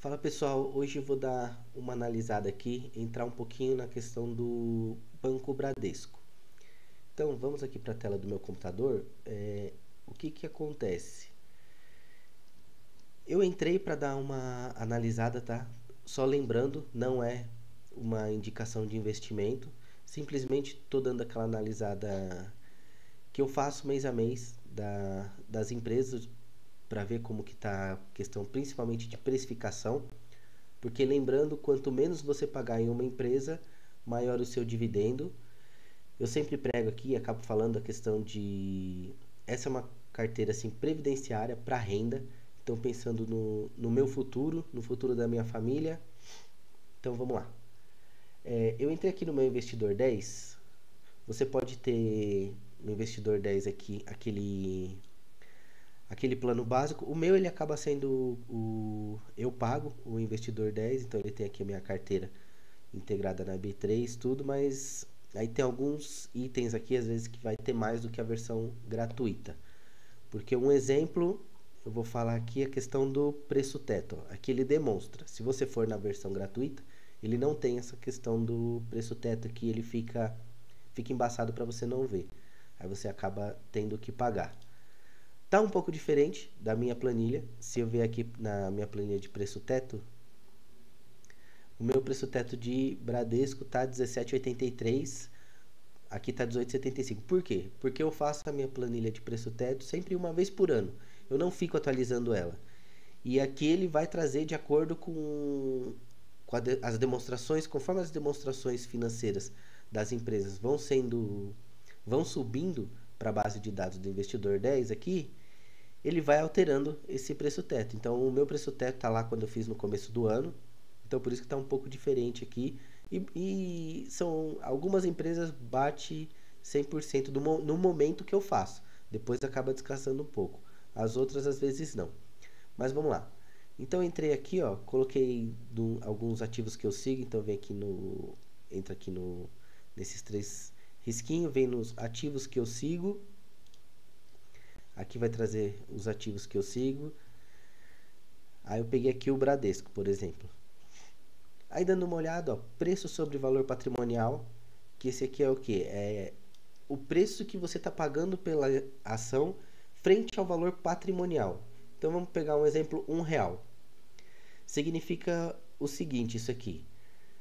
Fala pessoal, hoje eu vou dar uma analisada aqui, entrar um pouquinho na questão do Banco Bradesco. Então vamos aqui para a tela do meu computador. O que que acontece? Eu entrei para dar uma analisada, tá? Só lembrando, não é uma indicação de investimento, simplesmente estou dando aquela analisada que eu faço mês a mês das empresas para ver como que está a questão principalmente de precificação. Porque lembrando, quanto menos você pagar em uma empresa, maior o seu dividendo. Eu sempre prego aqui, acabo falando a questão de... Essa é uma carteira assim, previdenciária para renda. Então pensando no meu futuro, no futuro da minha família. Então vamos lá. Eu entrei aqui no meu Investidor 10. Você pode ter no Investidor 10 aqui aquele plano básico. O meu ele acaba sendo eu pago o Investidor 10, então ele tem aqui a minha carteira integrada na B3, tudo, mas aí tem alguns itens aqui às vezes que vai ter mais do que a versão gratuita. Porque um exemplo, eu vou falar aqui a questão do preço teto. Aqui ele demonstra, se você for na versão gratuita, ele não tem essa questão do preço teto que ele fica embaçado para você não ver. Aí você acaba tendo que pagar. Tá um pouco diferente da minha planilha. Se eu ver aqui na minha planilha de preço teto, o meu preço teto de Bradesco tá 17,83, aqui tá 18,75. Por quê? Porque eu faço a minha planilha de preço teto sempre uma vez por ano. Eu não fico atualizando ela. E aqui ele vai trazer de acordo com as demonstrações, conforme as demonstrações financeiras das empresas vão subindo para a base de dados do investidor 10 aqui, ele vai alterando esse preço teto. Então, o meu preço teto está lá quando eu fiz no começo do ano. Então, por isso que está um pouco diferente aqui. E são algumas empresas bate 100% no momento que eu faço. Depois acaba descansando um pouco. As outras, às vezes, não. Mas vamos lá. Então, eu entrei aqui, ó, coloquei alguns ativos que eu sigo. Então, vem aqui entra aqui nesses três risquinhos, vem nos ativos que eu sigo. Aqui vai trazer os ativos que eu sigo. Aí eu peguei aqui o Bradesco, por exemplo. Aí dando uma olhada, ó, preço sobre valor patrimonial, que esse aqui é o que? É o preço que você está pagando pela ação frente ao valor patrimonial. Então vamos pegar um exemplo, R$ 1. Significa o seguinte, isso aqui.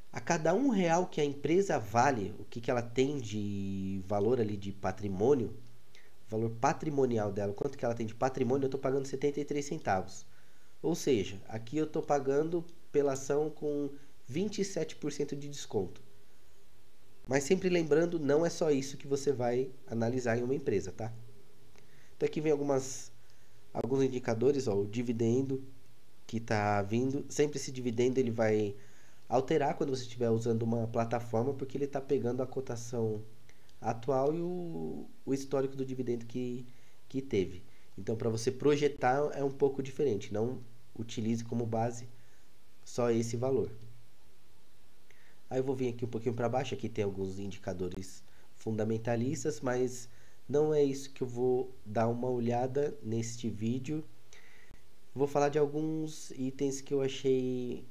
A cada R$ 1 que a empresa vale, o que ela tem de valor ali de patrimônio, valor patrimonial dela, quanto que ela tem de patrimônio, eu estou pagando 73 centavos. Ou seja, aqui eu estou pagando pela ação com 27% de desconto. Mas sempre lembrando, não é só isso que você vai analisar em uma empresa, tá? Então aqui vem alguns indicadores, ó, o dividendo que está vindo. Sempre esse dividendo ele vai alterar quando você estiver usando uma plataforma, porque ele está pegando a cotação atual e o histórico do dividendo que teve. Então, para você projetar é um pouco diferente. Não utilize como base só esse valor. Aí eu vou vir aqui um pouquinho para baixo. Aqui tem alguns indicadores fundamentalistas, mas não é isso que eu vou dar uma olhada neste vídeo. Vou falar de alguns itens que eu achei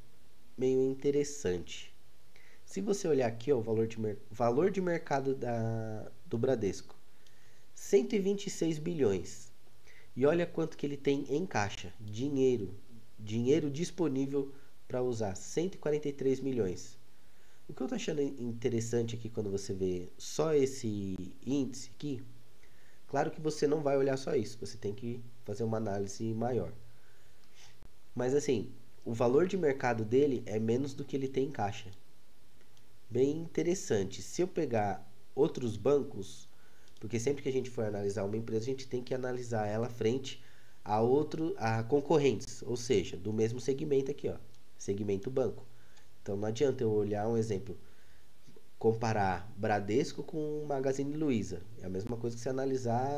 meio interessante. Se você olhar aqui, ó, o valor de mercado do Bradesco, 126 bilhões. E olha quanto que ele tem em caixa, dinheiro disponível para usar, 143 milhões. O que eu estou achando interessante aqui quando você vê só esse índice aqui, claro que você não vai olhar só isso, você tem que fazer uma análise maior. Mas assim, o valor de mercado dele é menos do que ele tem em caixa. Bem interessante. Se eu pegar outros bancos, porque sempre que a gente for analisar uma empresa, a gente tem que analisar ela frente a concorrentes, ou seja, do mesmo segmento aqui, ó, segmento banco. Então não adianta eu olhar um exemplo, comparar Bradesco com Magazine Luiza. É a mesma coisa que você analisar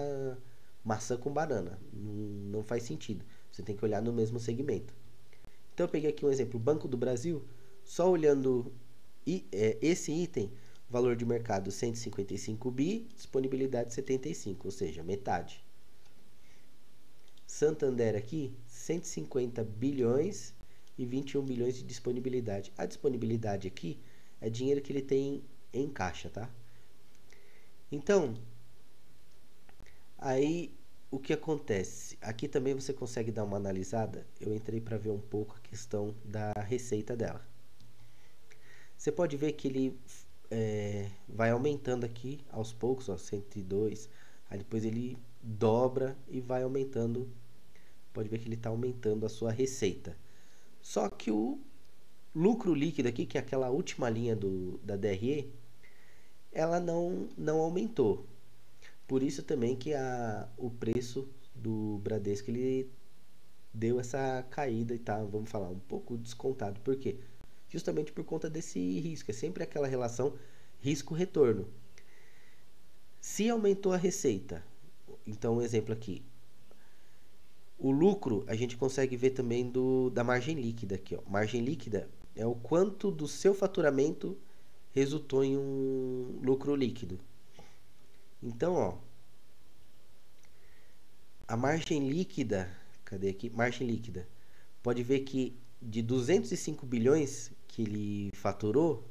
maçã com banana. Não faz sentido. Você tem que olhar no mesmo segmento. Então eu peguei aqui um exemplo, Banco do Brasil, só olhando esse item, valor de mercado 155 bi, disponibilidade 75, ou seja, metade. Santander aqui, 150 bilhões, e 21 bilhões de disponibilidade. A disponibilidade aqui é dinheiro que ele tem em caixa, tá? Então, aí o que acontece? Aqui também você consegue dar uma analisada. Eu entrei para ver um pouco a questão da receita dela. Você pode ver que ele vai aumentando aqui aos poucos, ó, 102. Aí depois ele dobra e vai aumentando. Pode ver que ele está aumentando a sua receita. Só que o lucro líquido aqui, que é aquela última linha da DRE, ela não aumentou. Por isso também que o preço do Bradesco ele deu essa caída e tá, vamos falar, um pouco descontado. Por quê? Justamente por conta desse risco. É sempre aquela relação risco-retorno. Se aumentou a receita, então um exemplo aqui, o lucro a gente consegue ver também da margem líquida aqui, ó. Margem líquida é o quanto do seu faturamento resultou em um lucro líquido. Então, ó, a margem líquida, cadê aqui? Margem líquida. Pode ver que de 205 bilhões que ele faturou,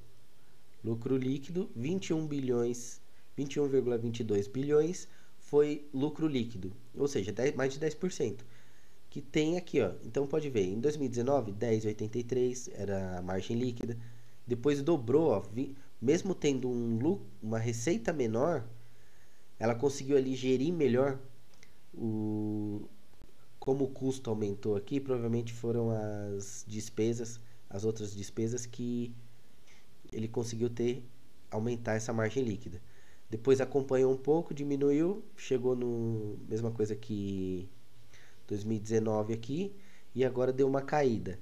lucro líquido, 21 bilhões, 21,22 bilhões foi lucro líquido, ou seja, mais de 10%. Que tem aqui, ó. Então pode ver, em 2019, 10,83 era a margem líquida. Depois dobrou, ó, mesmo tendo uma receita menor, ela conseguiu ali gerir melhor como o custo aumentou aqui, provavelmente foram as outras despesas que ele conseguiu aumentar essa margem líquida. Depois acompanhou um pouco, diminuiu, chegou no mesma coisa que 2019 aqui e agora deu uma caída.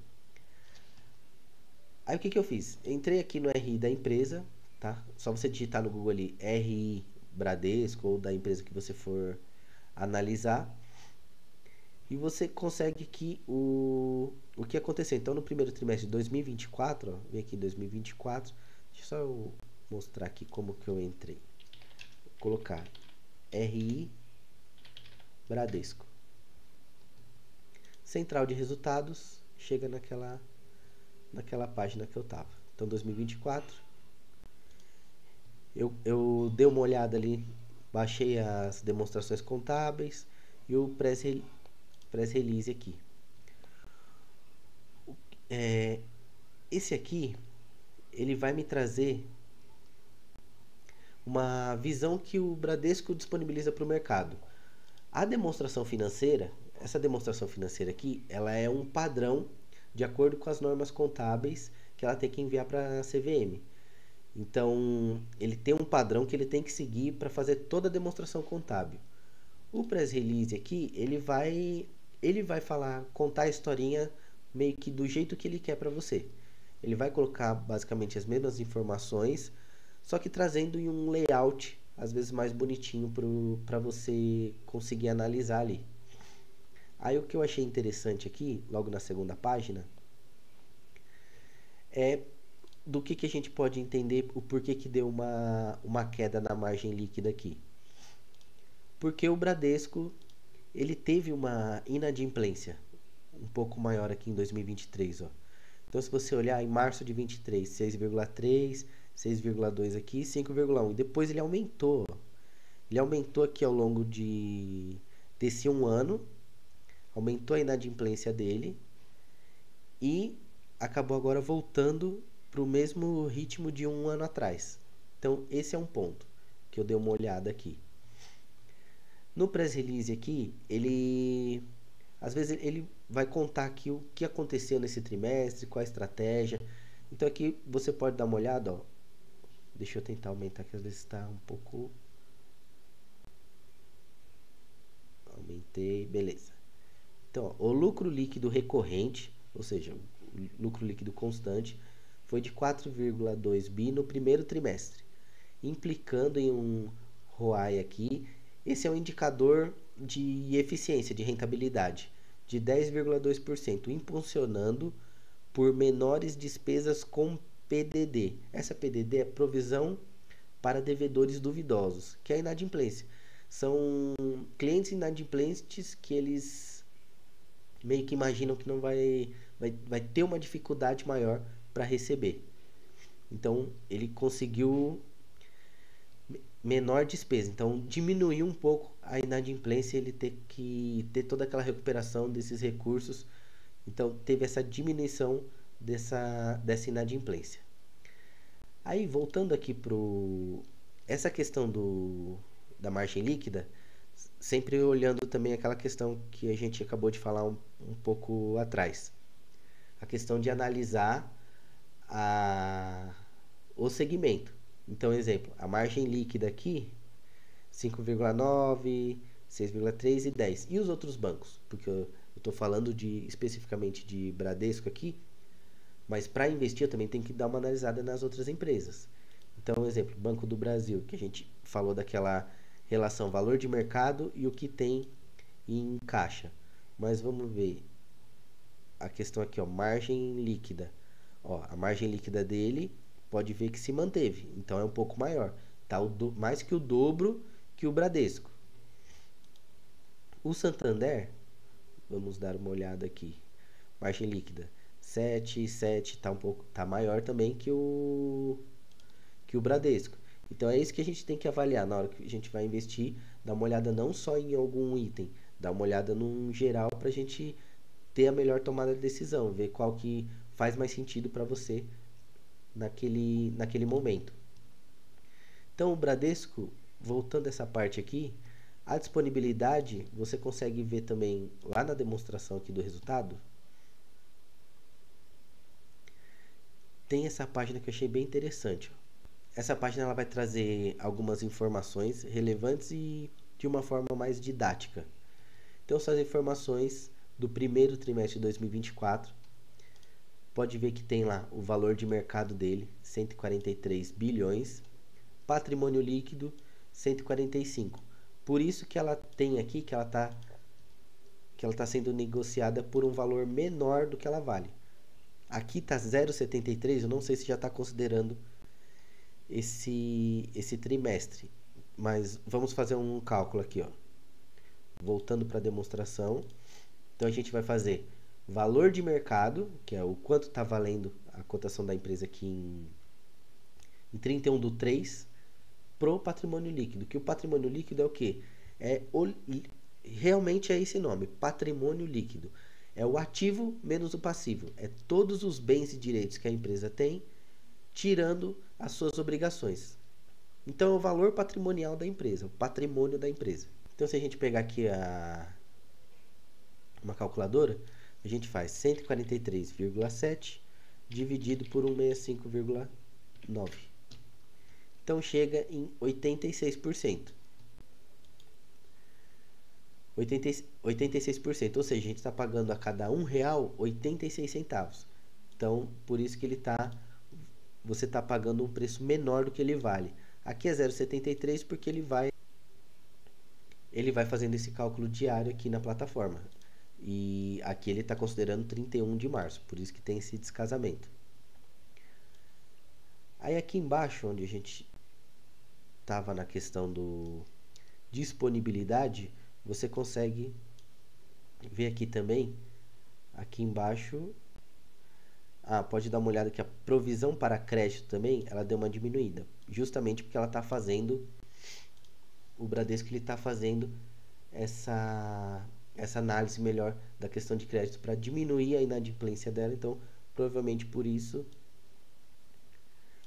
Aí o que eu fiz? Entrei aqui no RI da empresa, tá? Só você digitar no Google ali RI Bradesco ou da empresa que você for analisar e você consegue que o que aconteceu. Então no primeiro trimestre de 2024, ó, vem aqui em 2024, deixa só eu mostrar aqui como que eu entrei. Vou colocar RI Bradesco. Central de resultados, chega naquela página que eu estava. Então 2024, eu dei uma olhada ali, baixei as demonstrações contábeis e o press release aqui. Esse aqui, ele vai me trazer uma visão que o Bradesco disponibiliza para o mercado. A demonstração financeira, essa demonstração financeira aqui, ela é um padrão de acordo com as normas contábeis que ela tem que enviar para a CVM. Então, ele tem um padrão que ele tem que seguir para fazer toda a demonstração contábil. O press release aqui, ele vai contar a historinha meio que do jeito que ele quer para você. Ele vai colocar basicamente as mesmas informações, só que trazendo em um layout às vezes mais bonitinho para você conseguir analisar ali. Aí o que eu achei interessante aqui, logo na segunda página, é do que a gente pode entender o porquê que deu uma queda na margem líquida aqui. Porque o Bradesco ele teve uma inadimplência um pouco maior aqui em 2023, ó. Então se você olhar em março de 23, 6,3, 6,2 aqui, 5,1. E depois ele aumentou. Ele aumentou aqui ao longo desse um ano. Aumentou a inadimplência dele. E acabou agora voltando para o mesmo ritmo de um ano atrás. Então esse é um ponto que eu dei uma olhada aqui. No press release aqui, às vezes ele vai contar aqui o que aconteceu nesse trimestre, qual a estratégia. Então aqui você pode dar uma olhada, ó. Deixa eu tentar aumentar, que às vezes está um pouco... Aumentei, beleza. Então, ó, o lucro líquido recorrente, ou seja, o lucro líquido constante, foi de 4,2 bi no primeiro trimestre, implicando em um ROAE aqui. Esse é um indicador de eficiência, de rentabilidade, de 10,2%, impulsionando por menores despesas com PDD. Essa PDD é provisão para devedores duvidosos, que é a inadimplência. São clientes inadimplentes que eles meio que imaginam que não vai ter uma dificuldade maior para receber. Então ele conseguiu menor despesa. Então diminuiu um pouco a inadimplência, ele ter que ter toda aquela recuperação desses recursos. Então teve essa diminuição dessa inadimplência. Aí voltando aqui pro essa questão da margem líquida, sempre olhando também aquela questão que a gente acabou de falar um pouco atrás. A questão de analisar o segmento. Então, exemplo, a margem líquida aqui, 5,9, 6,3 e 10. E os outros bancos? Porque eu estou falando especificamente de Bradesco aqui, mas para investir eu também tenho que dar uma analisada nas outras empresas. Então, exemplo, Banco do Brasil, que a gente falou daquela relação valor de mercado e o que tem em caixa. Mas vamos ver a questão aqui, ó, margem líquida. Ó, a margem líquida dele pode ver que se manteve, então é um pouco maior, tá? Mais que o dobro que o Bradesco. O Santander, vamos dar uma olhada aqui. Margem líquida 7, tá um pouco, tá maior também que o Bradesco. Então é isso que a gente tem que avaliar na hora que a gente vai investir, dar uma olhada não só em algum item, dar uma olhada num geral para a gente ter a melhor tomada de decisão, ver qual que faz mais sentido para você naquele momento. Então o Bradesco, voltando essa parte aqui, a disponibilidade você consegue ver também lá na demonstração aqui do resultado. Tem essa página que eu achei bem interessante. Essa página ela vai trazer algumas informações relevantes e de uma forma mais didática. Então, essas informações do primeiro trimestre de 2024, pode ver que tem lá o valor de mercado dele, 143 bilhões, patrimônio líquido, 145. Por isso que ela tem aqui que ela está sendo negociada por um valor menor do que ela vale. Aqui está 0,73, eu não sei se já está considerando esse trimestre, mas vamos fazer um cálculo aqui, ó. Voltando para a demonstração, então a gente vai fazer valor de mercado, que é o quanto está valendo a cotação da empresa aqui em 31/3, pro patrimônio líquido, que o patrimônio líquido é o quê? Realmente é esse nome, patrimônio líquido. É o ativo menos o passivo. É todos os bens e direitos que a empresa tem, tirando as suas obrigações. Então é o valor patrimonial da empresa, o patrimônio da empresa. Então se a gente pegar aqui uma calculadora, a gente faz 143,7 dividido por 165,9. Então chega em 86%. 86%, ou seja, a gente está pagando a cada R$1 86 centavos. Então, por isso que você está pagando um preço menor do que ele vale. Aqui é 0,73 porque ele vai fazendo esse cálculo diário aqui na plataforma. E aqui ele está considerando 31 de março, por isso que tem esse descasamento. Aí aqui embaixo, onde a gente estava na questão do disponibilidade, você consegue ver aqui também, aqui embaixo, pode dar uma olhada que a provisão para crédito também, ela deu uma diminuída, justamente porque ela está fazendo, o Bradesco ele está fazendo essa análise melhor da questão de crédito para diminuir a inadimplência dela, então provavelmente por isso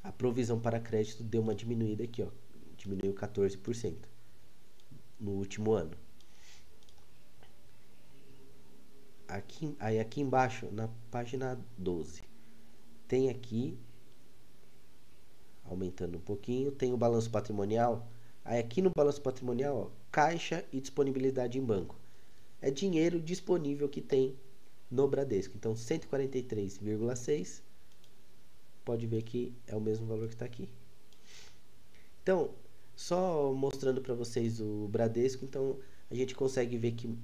a provisão para crédito deu uma diminuída aqui, ó, diminuiu 14% no último ano. Aqui embaixo, na página 12, tem aqui, aumentando um pouquinho, tem o balanço patrimonial. Aí aqui no balanço patrimonial, ó, caixa e disponibilidade em banco. É dinheiro disponível que tem no Bradesco. Então, 143,6, pode ver que é o mesmo valor que está aqui. Então, só mostrando para vocês o Bradesco, então a gente consegue ver que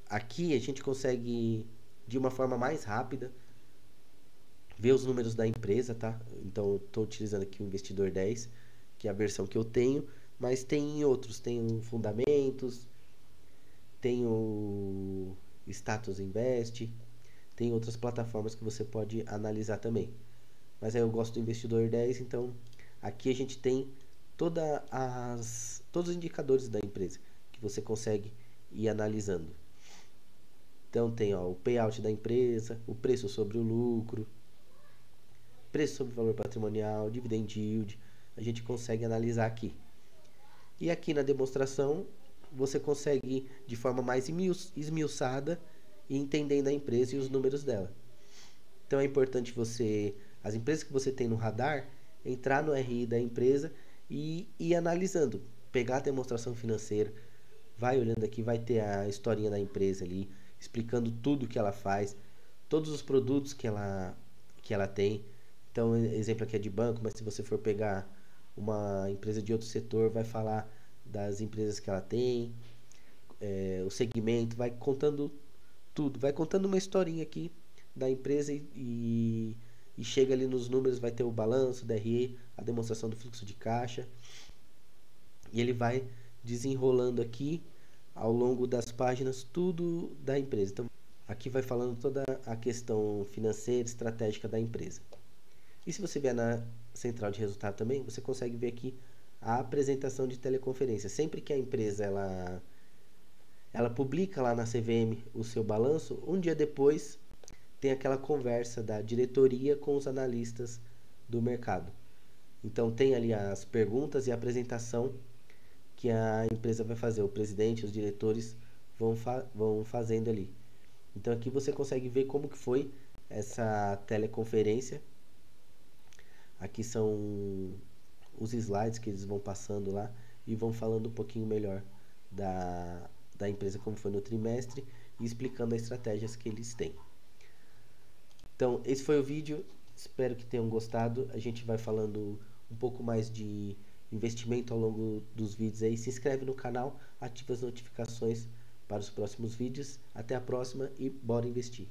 aqui a gente consegue, de uma forma mais rápida, ver os números da empresa, tá? Então, estou utilizando aqui o Investidor 10, que é a versão que eu tenho, mas tem outros, tem o Fundamentos, tem o Status Invest, tem outras plataformas que você pode analisar também. Mas aí eu gosto do Investidor 10, então aqui a gente tem todos os indicadores da empresa que você consegue ir analisando. Então tem o payout da empresa, o preço sobre o lucro, preço sobre o valor patrimonial, dividend yield, a gente consegue analisar aqui. E aqui na demonstração você consegue de forma mais esmiuçada e entendendo a empresa e os números dela. Então é importante as empresas que você tem no radar, entrar no RI da empresa e ir analisando, pegar a demonstração financeira, vai olhando aqui, vai ter a historinha da empresa ali, explicando tudo que ela faz, todos os produtos que ela tem. Então, exemplo aqui é de banco, mas se você for pegar uma empresa de outro setor, vai falar das empresas que ela tem, o segmento, vai contando tudo, vai contando uma historinha aqui da empresa e chega ali nos números, vai ter o balanço, o DRE, a demonstração do fluxo de caixa, e ele vai desenrolando aqui ao longo das páginas tudo da empresa. Então, aqui vai falando toda a questão financeira, estratégica da empresa. E se você vier na central de resultado também, você consegue ver aqui a apresentação de teleconferência. Sempre que a empresa ela publica lá na CVM o seu balanço, um dia depois tem aquela conversa da diretoria com os analistas do mercado. Então tem ali as perguntas e a apresentação que a empresa vai fazer. O presidente, os diretores vão fazendo ali. Então aqui você consegue ver como que foi essa teleconferência. Aqui são os slides que eles vão passando lá e vão falando um pouquinho melhor da empresa, como foi no trimestre, e explicando as estratégias que eles têm. Então, esse foi o vídeo, espero que tenham gostado. A gente vai falando um pouco mais de investimento ao longo dos vídeos aí. Se inscreve no canal, ativa as notificações para os próximos vídeos. Até a próxima e bora investir!